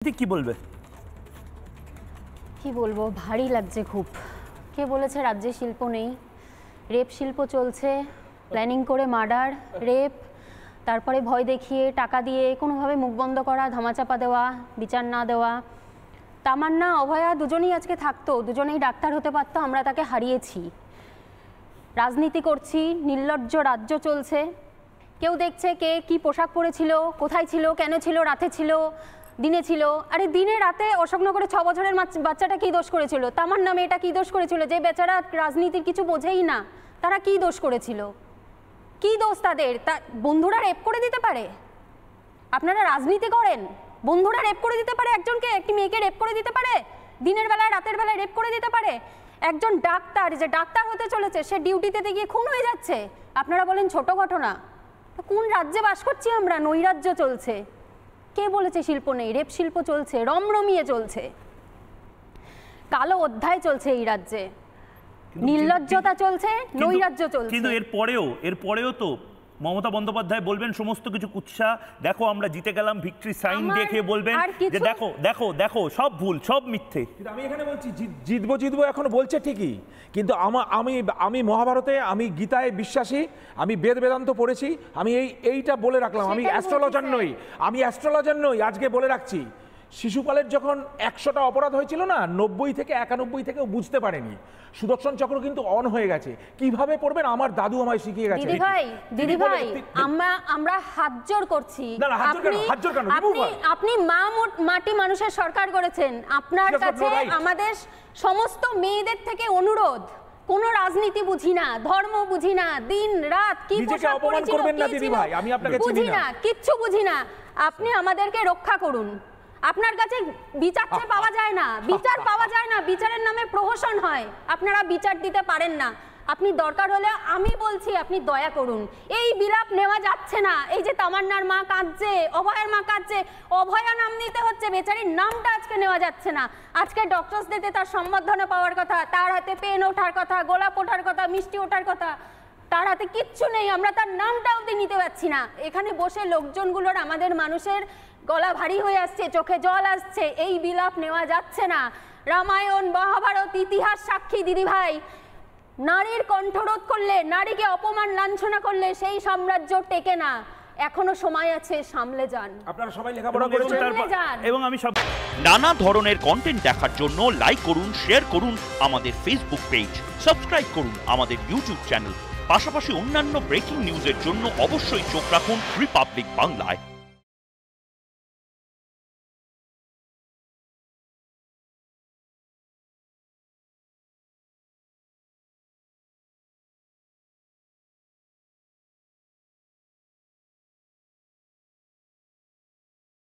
কি বলবে? কি বলবো, ভারী লাগছে খুব। কে বলেছে রাজ্যে শিল্প নেই? রেপ শিল্প চলছে, প্ল্যানিং করে মার্ডার, রেপ, তারপরে ভয় দেখিয়ে টাকা দিয়ে কোনোভাবে মুখ বন্ধ করা, ধামাচাপা দেওয়া, বিচার না দেওয়া। তামান্না, অভয়া দুজনেই আজকে থাকতো, দুজনেই ডাক্তার হতে পারতো, আমরা তাকে হারিয়েছি। রাজনীতি করছি, নির্লজ্জ রাজ্য চলছে। কেউ দেখছে কে কি পোশাক পরেছিল, কোথায় ছিল, কেন ছিল, রাতে ছিল, দিনে ছিল। আরে দিনে রাতে অশোকনগরে 6 বছরের বাচ্চাটা কি দোষ করেছিল? তামান্না মেয়েটা কি দোষ করেছিল? যে বেচারা রাজনীতির কিছু বোঝেই না, তারা কি দোষ করেছিল? কি দোষ তাদের? বন্ধুরা রেপ করে দিতে পারে? আপনারা রাজনীতি করেন, বন্ধুরা রেপ করে দিতে পারে একজনকে, একটি মেয়েকে রেপ করে দিতে পারে, দিনের বেলায় রাতের বেলায় রেপ করে দিতে পারে। একজন ডাক্তার, যে ডাক্তার হতে চলেছে, সে ডিউটিতে গিয়ে খুন হয়ে যাচ্ছে, আপনারা বলেন ছোট ঘটনা? কোন রাজ্যে বাস করছি আমরা? নৈরাজ্য চলছে। কে বলেছে শিল্প নেই? রেপ শিল্প চলছে, রমরমিয়ে চলছে, কালো অধ্যায় চলছে এই রাজ্যে, নির্লজ্জতা চলছে, নৈরাজ্য চলছে। কিন্তু এরপরেও তো মমতা বন্দ্যোপাধ্যায় বলবেন সমস্ত কিছু কুৎসা, দেখো আমরা জিতে গেলাম, ভিক্টরি সাইন দেখে বলবেন যে দেখো দেখো দেখো সব ভুল, সব মিথ্যে। কিন্তু আমি এখানে বলছি জিতবো এখন বলছে ঠিকই, কিন্তু আমি মহাভারতে, আমি গীতায় বিশ্বাসী, আমি বেদ বেদান্ত পড়েছি, আমি এইটা বলে রাখলাম। আমি অ্যাস্ট্রোলজার নই, আজকে বলে রাখছি। শিশুপালের যখন 100টা অপরাধ হয়েছিল না, 90 থেকে 91 থেকেও বুঝতে পারেনি। সুদর্শন চক্র কিন্তু অন হয়ে গেছে। কিভাবে পড়বেন আমার দাদু আমায় শিখিয়ে গেছে। দিদি ভাই আমরা হাত জোর করছি। আপনি মাটি মানুষের সরকার করেছেন, আপনার কাছে আমাদের সমস্ত মেয়েদের থেকে অনুরোধ, কোন রাজনীতি বুঝি না, ধর্ম বুঝি না, দিন রাত কি পোশাক পরেছিল বুঝি না, কিচ্ছু বুঝি না। আপনি আমাদেরকে রক্ষা করুন। আপনার কাছে বিচার পাওয়া যায় না, বিচারের নামে প্রহসন হয়, আপনারা বিচার দিতে পারেন না। আপনি দরকার হলে, আমি বলছি, আপনি দয়া করুন। এই বিলাপ নেওয়া যাচ্ছে না। এই যে তামান্নার মা কাঁদছে, অভয়ের মা কাঁদছে, অভয়া নাম নিতে হচ্ছে, বেচারির নামটা আজকে নেওয়া যাচ্ছে না। আজকে ডক্টরস ডেতে তার সম্বর্ধনা পাওয়ার কথা, তার হাতে পেন ওঠার কথা, গোলাপ ওঠার কথা, মিষ্টি ওঠার কথা, তার হাতে কিচ্ছু নেই। আমরা তার নামটা অবধি নিতে পারছি না। এখানে বসে লোকজনগুলোর, আমাদের মানুষের গলা ভারী হয়ে আসছে, চোখে জল আসছে। এই বিলাপ নেওয়া যাচ্ছে না। রামায়ণ, মহাভারত, ইতিহাস সাক্ষী দিদি ভাই, নারীর কণ্ঠরোধ করলে, নারীকে অপমান লাঞ্ছনা করলে সেই সাম্রাজ্য টেকে না। এখনো সময় আছে, সামলে যান। আপনারা সবাই লেখাপড়া করেছেন। এবং আমি সব নানা ধরনের কন্টেন্ট দেখার জন্য লাইক করুন, শেয়ার করুন আমাদের ফেসবুক পেজ, সাবস্ক্রাইব করুন আমাদের ইউটিউব চ্যানেল। পাশাপাশি অন্যান্য ব্রেকিং নিউজের জন্য অবশ্যই চোখ রাখুন রিপাবলিক বাংলায়।